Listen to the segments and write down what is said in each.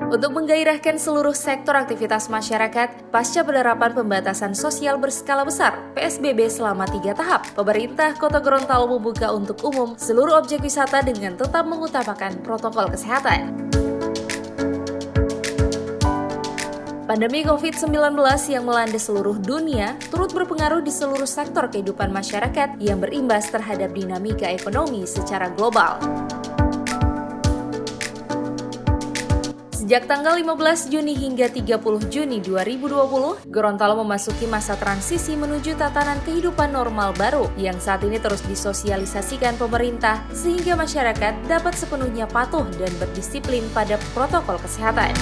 Untuk menggairahkan seluruh sektor aktivitas masyarakat, pasca penerapan pembatasan sosial berskala besar (PSBB) selama 3 tahap, pemerintah Kota Gorontalo membuka untuk umum seluruh objek wisata dengan tetap mengutamakan protokol kesehatan. Pandemi COVID-19 yang melanda seluruh dunia turut berpengaruh di seluruh sektor kehidupan masyarakat yang berimbas terhadap dinamika ekonomi secara global. Sejak tanggal 15 Juni hingga 30 Juni 2020, Gorontalo memasuki masa transisi menuju tatanan kehidupan normal baru yang saat ini terus disosialisasikan pemerintah sehingga masyarakat dapat sepenuhnya patuh dan berdisiplin pada protokol kesehatan.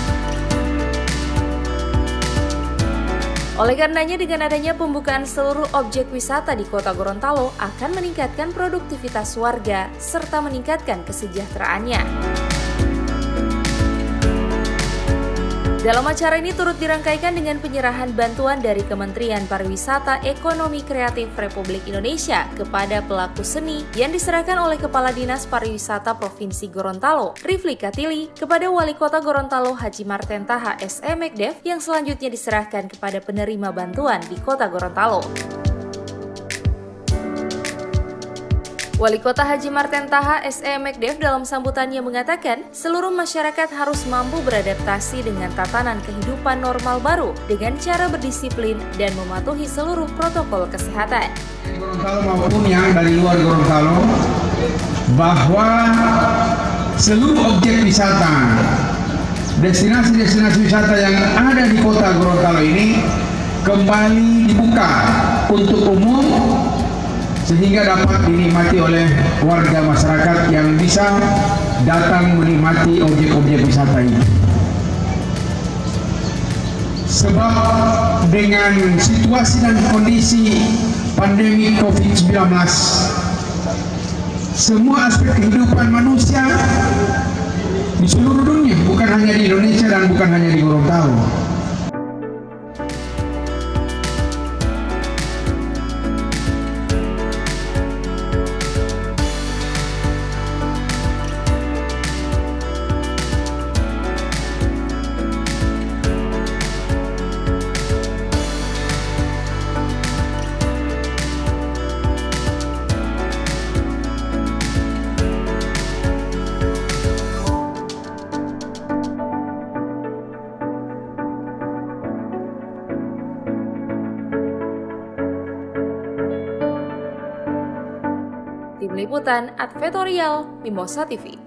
Oleh karenanya, dengan adanya pembukaan seluruh objek wisata di Kota Gorontalo akan meningkatkan produktivitas warga serta meningkatkan kesejahteraannya. Dalam acara ini turut dirangkaikan dengan penyerahan bantuan dari Kementerian Pariwisata Ekonomi Kreatif Republik Indonesia kepada pelaku seni yang diserahkan oleh Kepala Dinas Pariwisata Provinsi Gorontalo, Rifli Katili, kepada Wali Kota Gorontalo Haji Marten Taha SE Mekdev yang selanjutnya diserahkan kepada penerima bantuan di Kota Gorontalo. Wali Kota Haji Marten Taha SE Mekdev dalam sambutannya mengatakan, seluruh masyarakat harus mampu beradaptasi dengan tatanan kehidupan normal baru dengan cara berdisiplin dan mematuhi seluruh protokol kesehatan. Gorontalo maupun yang dari luar Gorontalo, bahwa seluruh objek wisata, destinasi-destinasi wisata yang ada di Kota Gorontalo ini kembali dibuka untuk umum sehingga dapat dinikmati oleh warga masyarakat yang bisa datang menikmati objek-objek wisata ini. Sebab dengan situasi dan kondisi pandemi COVID-19, semua aspek kehidupan manusia di seluruh dunia, bukan hanya di Indonesia dan bukan hanya di Gorontalo, Tim Liputan Advertorial Mimosa TV.